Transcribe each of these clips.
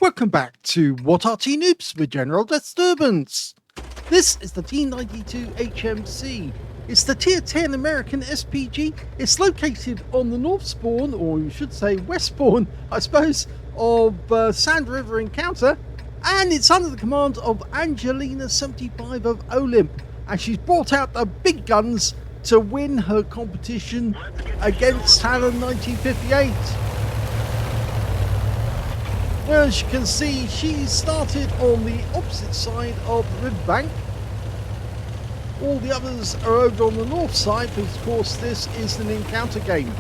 Welcome back to What Are Noobs with General Disturbance. This is the T92 HMC. It's the Tier 10 American SPG. It's located on the north spawn, or you should say west spawn, I suppose, of Sand River Encounter, and it's under the command of Angelina75 of OLIMP, and she's brought out the big guns to win her competition against Talon 1958. Well, as you can see, she started on the opposite side of the riverbank. All the others are over on the north side, because of course this is an encounter game.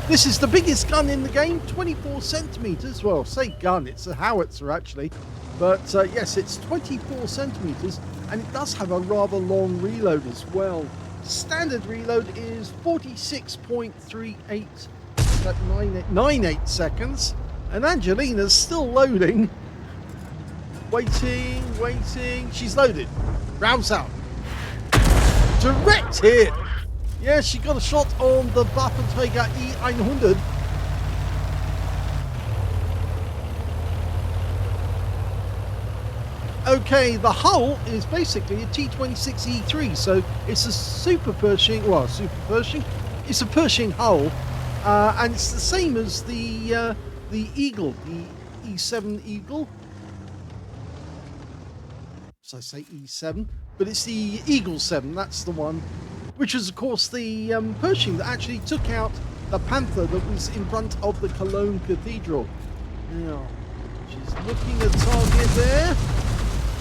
This is the biggest gun in the game, 24 centimeters. Well, say gun, it's a howitzer actually. But yes, it's 24 centimeters, and it does have a rather long reload as well. Standard reload is 46.38 seconds. And Angelina's still loading. Waiting. She's loaded. Rounds out. Direct hit. Yeah, she got a shot on the Waffenträger E100. Okay, the hull is basically a T26 E3, so it's a super Pershing. It's a Pershing hull, and it's the same as the Eagle, the E7 Eagle. So I say E7, but it's the Eagle 7, that's the one, which is of course the Pershing that actually took out the Panther that was in front of the Cologne Cathedral. Now, she's looking at target there.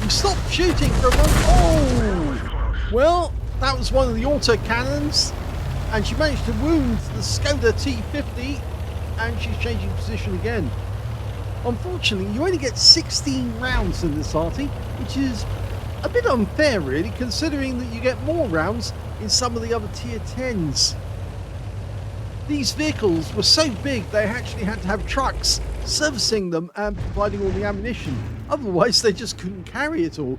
We stopped shooting for a moment. Oh! Well, that was one of the auto cannons, and she managed to wound the Skoda T50. And she's changing position again. Unfortunately, you only get 16 rounds in this Arty, which is a bit unfair really, considering that you get more rounds in some of the other tier 10s. These vehicles were so big they actually had to have trucks servicing them and providing all the ammunition. Otherwise they just couldn't carry it all.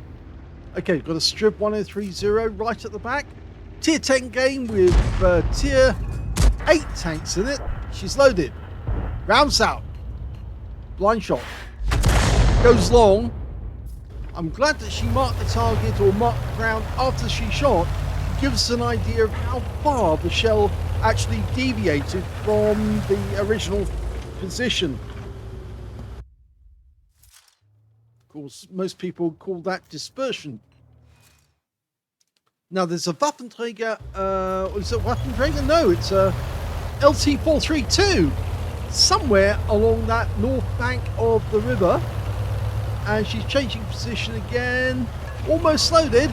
Okay, got a Strip 1030 right at the back. Tier 10 game with tier 8 tanks in it. She's loaded. Rounds out. Blind shot. Goes long. I'm glad that she marked the target or marked the ground after she shot. It gives us an idea of how far the shell actually deviated from the original position. Of course, most people call that dispersion. Now there's a Waffenträger, is it Waffenträger? No, it's a LT432. Somewhere along that north bank of the river, and she's changing position again. Almost loaded.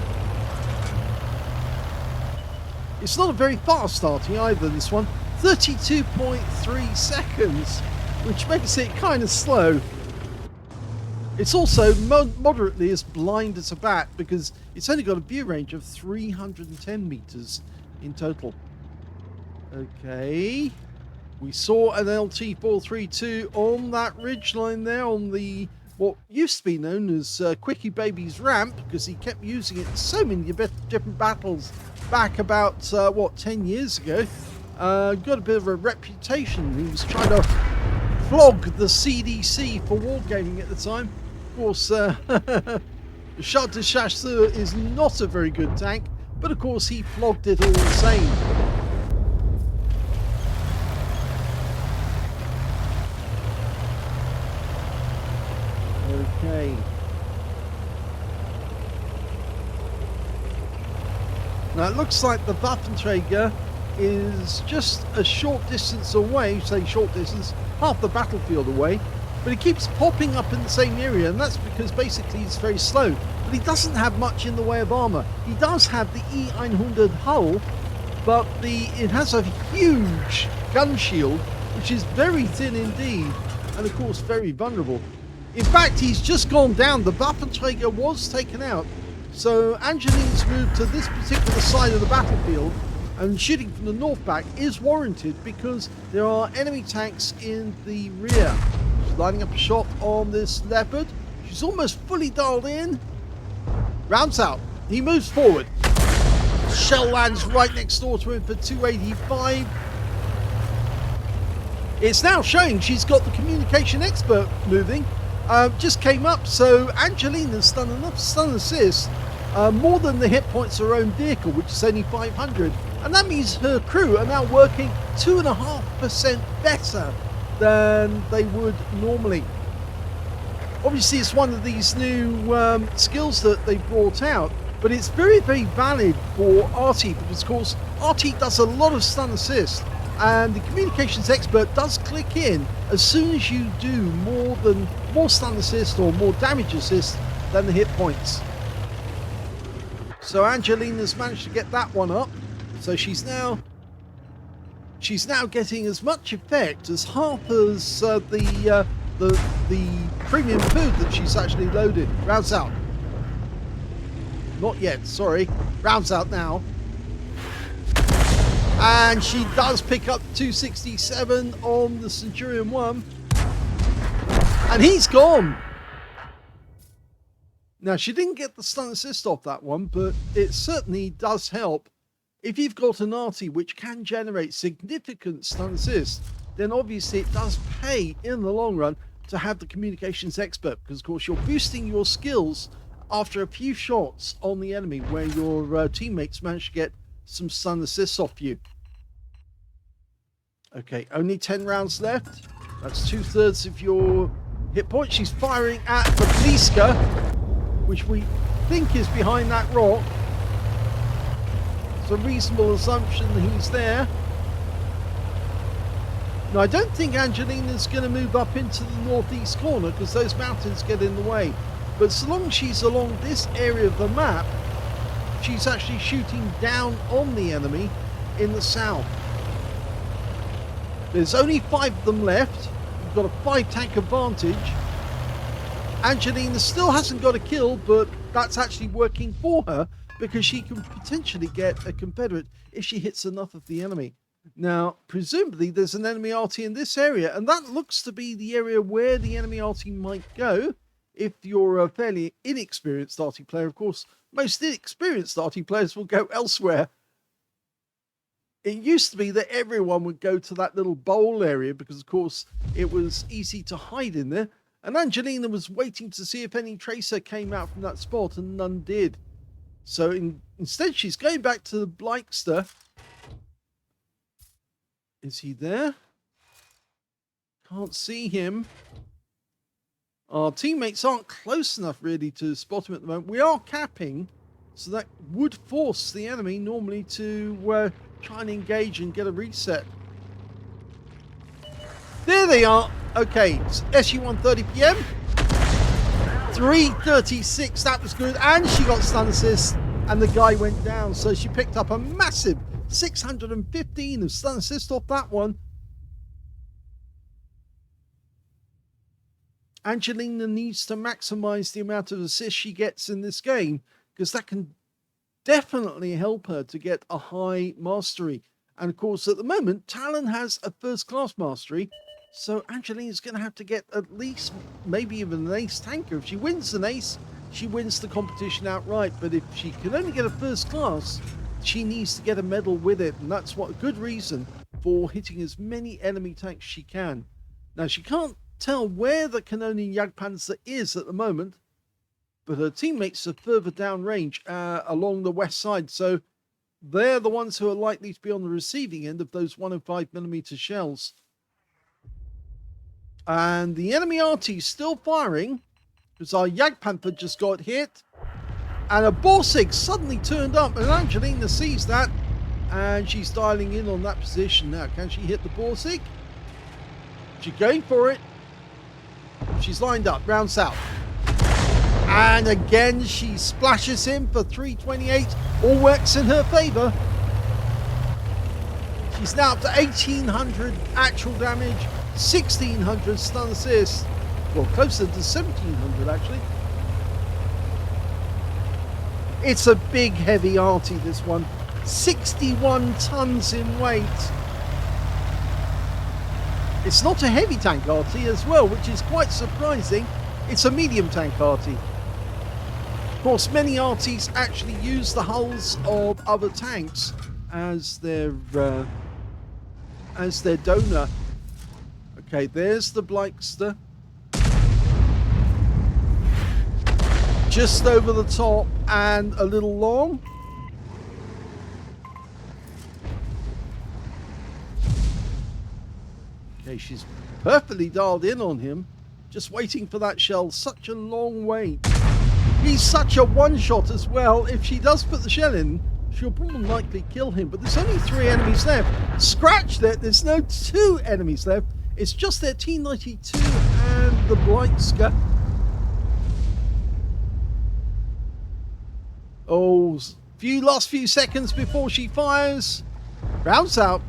It's not a very fast starting either, this one. 32.3 seconds, which makes it kind of slow. It's also moderately as blind as a bat, because it's only got a view range of 310 meters in total. Okay. We saw an LT432 on that ridgeline there, on the what used to be known as Quickie Baby's ramp, because he kept using it in so many different battles back about 10 years ago. Got a bit of a reputation. He was trying to flog the CDC for wargaming at the time. Of course, the Char de Chasseur is not a very good tank, but of course he flogged it all the same. Okay. Now it looks like the Waffenträger is just a short distance away, say short distance, half the battlefield away, but he keeps popping up in the same area, and that's because basically he's very slow. But he doesn't have much in the way of armor. He does have the E100 hull, but it has a huge gun shield, which is very thin indeed, and of course very vulnerable. In fact, he's just gone down. The Waffenträger was taken out. So Angelina's moved to this particular side of the battlefield, and shooting from the north back is warranted because there are enemy tanks in the rear. She's lining up a shot on this Leopard. She's almost fully dialed in. Rounds out. He moves forward. Shell lands right next door to him for 285. It's now showing she's got the communication expert moving. just came up. So Angelina's done enough stun assist, more than the hit points of her own vehicle, which is only 500. And that means her crew are now working 2.5% better than they would normally. Obviously, it's one of these new skills that they brought out, but it's very, very valid for Arty because, of course, Arty does a lot of stun assist, and the communications expert does click in as soon as you do more stun assist or more damage assist than the hit points. So Angelina's managed to get that one up. So she's now getting as much effect as half as the premium food that she's actually loaded. Rounds out. Not yet, sorry. Rounds out now. And she does pick up 267 on the Centurion 1. And he's gone. Now, she didn't get the stun assist off that one, but it certainly does help. If you've got an Arty which can generate significant stun assist, then obviously it does pay in the long run to have the communications expert, because of course you're boosting your skills after a few shots on the enemy where your teammates manage to get some stun assists off you. Okay, only 10 rounds left. That's 2/3 of your hit points. She's firing at the Bliska, which we think is behind that rock. It's a reasonable assumption that he's there. Now, I don't think Angelina's going to move up into the northeast corner because those mountains get in the way. But so long as she's along this area of the map, she's actually shooting down on the enemy in the south. There's only 5 of them left. You've got a 5-tank advantage. Angelina still hasn't got a kill, but that's actually working for her because she can potentially get a Confederate if she hits enough of the enemy. Now, presumably there's an enemy Arty in this area, and that looks to be the area where the enemy Arty might go. If you're a fairly inexperienced Arty player, of course, most inexperienced Arty players will go elsewhere. It used to be that everyone would go to that little bowl area because, of course, it was easy to hide in there. And Angelina was waiting to see if any tracer came out from that spot, and none did. So instead, she's going back to the Blikester. Is he there? Can't see him. Our teammates aren't close enough, really, to spot him at the moment. We are capping, so that would force the enemy normally to try and engage and get a reset. There they are. Okay, SU 1:30 PM. 3:36, that was good. And she got stun assist, and the guy went down. So she picked up a massive 615 of stun assist off that one. Angelina needs to maximize the amount of assists she gets in this game, because that can definitely help her to get a high mastery. And of course, at the moment, Talon has a first-class mastery, so Angelina's going to have to get at least, maybe even an ace tanker. If she wins an ace, she wins the competition outright. But if she can only get a first class, she needs to get a medal with it. And that's what a good reason for hitting as many enemy tanks as she can. Now, she can't tell where the Canonian Jagdpanzer is at the moment, but her teammates are further down range along the west side. So they're the ones who are likely to be on the receiving end of those 105mm shells. And the enemy Arty is still firing because our Jagdpanther just got hit. And a Borsig suddenly turned up, and Angelina sees that. And she's dialing in on that position now. Can she hit the Borsig? She's going for it. She's lined up, round south. And again, she splashes him for 328. All works in her favor. She's now up to 1800 actual damage. 1600 stun assist. Well, closer to 1700 actually. It's a big heavy Arty, this one. 61 tons in weight. It's not a heavy tank Arty as well, which is quite surprising. It's a medium tank Arty. Of course, many Artys actually use the hulls of other tanks as their donor. Okay, there's the Blikester. just over the top and a little long. Okay, she's perfectly dialed in on him, just waiting for that shell. Such a long wait. He's such a one-shot as well. If she does put the shell in, she'll probably likely kill him. But there's only 3 enemies left. Scratch that, there's no 2 enemies left. It's just their T92 and the Blight Scar. Oh, last few seconds before she fires. Rounds out.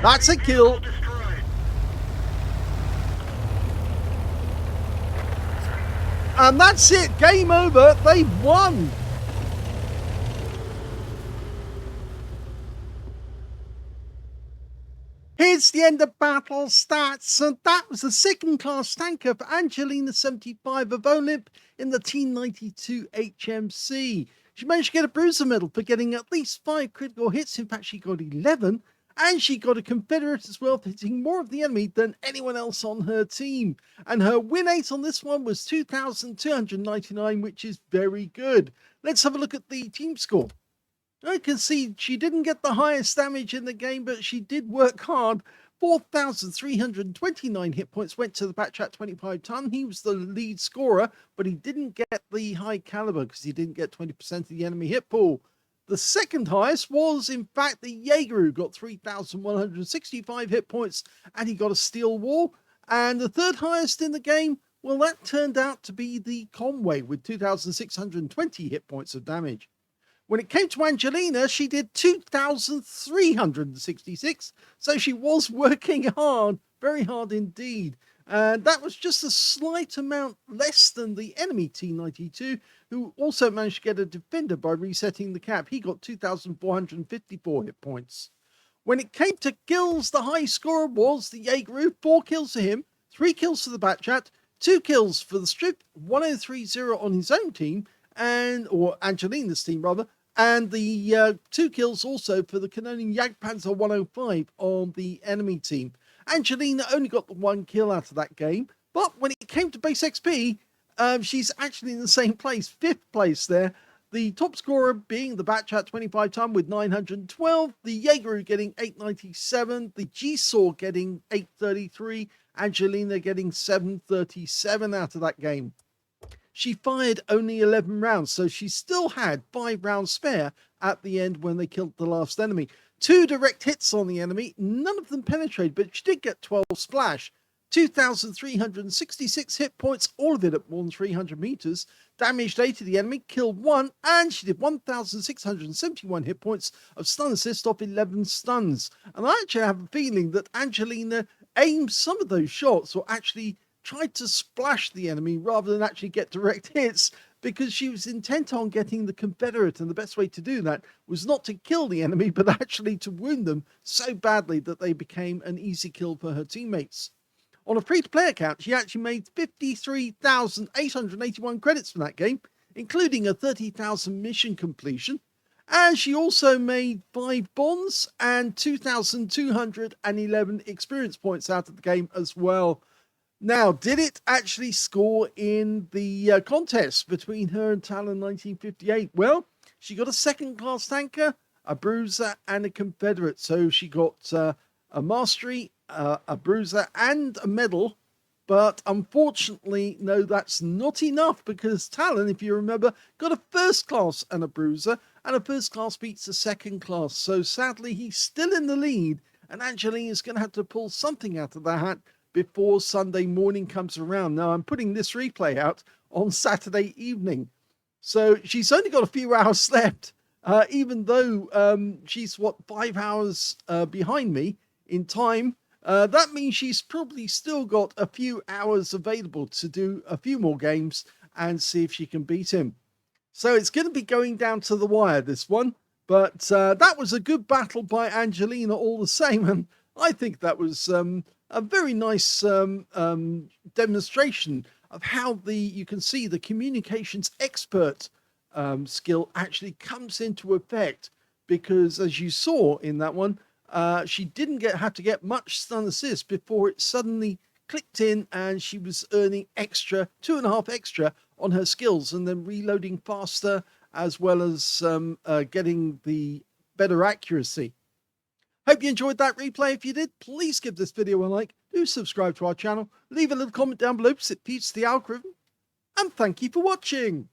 That's a kill. And that's it. Game over. They've won. Here's the end of battle stats, and that was the second-class tanker for Angelina75 of OLIMP in the T92 HMC. She managed to get a bruiser medal for getting at least 5 critical hits. In fact, she got 11, and she got a Confederate as well for hitting more of the enemy than anyone else on her team. And her win rate on this one was 2,299, which is very good. Let's have a look at the team score. I can see she didn't get the highest damage in the game, but she did work hard. 4,329 hit points went to the Batchat 25 ton. He was the lead scorer, but he didn't get the high caliber because he didn't get 20% of the enemy hit pool. The second highest was, in fact, the Jaeger, who got 3,165 hit points, and he got a steel wall. And the third highest in the game, well, that turned out to be the Conway with 2,620 hit points of damage. When it came to Angelina, she did 2,366, so she was working hard, very hard indeed. And that was just a slight amount less than the enemy T92, who also managed to get a defender by resetting the cap. He got 2,454 hit points. When it came to kills, the high scorer was the Jaeger, 4 kills for him, 3 kills for the Batchat, 2 kills for the Strip, 1030 on his own team, or Angelina's team rather, and the 2 kills also for the Canonian Jagdpanzer 105 on the enemy team. Angelina only got the 1 kill out of that game, but when it came to base XP, she's actually in the same place, 5th place there. The top scorer being the Batchat 25 ton with 912, the Jaeger getting 897, the G-Saw getting 833, Angelina getting 737 out of that game. She fired only 11 rounds, so she still had 5 rounds spare at the end when they killed the last enemy. 2 direct hits on the enemy, none of them penetrated, but she did get 12 splash. 2,366 hit points, all of it at more than 300 meters. Damaged 8 of the enemy, killed 1, and she did 1,671 hit points of stun assist off 11 stuns. And I actually have a feeling that Angelina aimed some of those shots, or actually tried to splash the enemy rather than actually get direct hits, because she was intent on getting the Confederate, and the best way to do that was not to kill the enemy, but actually to wound them so badly that they became an easy kill for her teammates. On a free-to-play account, she actually made 53,881 credits from that game, including a 30,000 mission completion, and she also made 5 bonds and 2,211 experience points out of the game as well. Now, did it actually score in the contest between her and Talon 1958? Well, she got a second-class tanker, a bruiser, and a Confederate. So she got a mastery, a bruiser, and a medal. But unfortunately, no, that's not enough, because Talon, if you remember, got a first class and a bruiser, and a first class beats a second class. So sadly, he's still in the lead, and Angelina's going to have to pull something out of the hat before Sunday morning comes around. Now, I'm putting this replay out on Saturday evening, so she's only got a few hours left, even though she's, 5 hours behind me in time. That means she's probably still got a few hours available to do a few more games and see if she can beat him. So it's going to be going down to the wire, this one. But that was a good battle by Angelina all the same, and I think that was a very nice demonstration of how you can see the communications expert skill actually comes into effect, because as you saw in that one, she didn't have to get much stun assist before it suddenly clicked in, and she was earning extra 2.5 extra on her skills and then reloading faster, as well as getting the better accuracy. Hope you enjoyed that replay. If you did, please give this video a like. Do subscribe to our channel. Leave a little comment down below because it feeds the algorithm. And thank you for watching.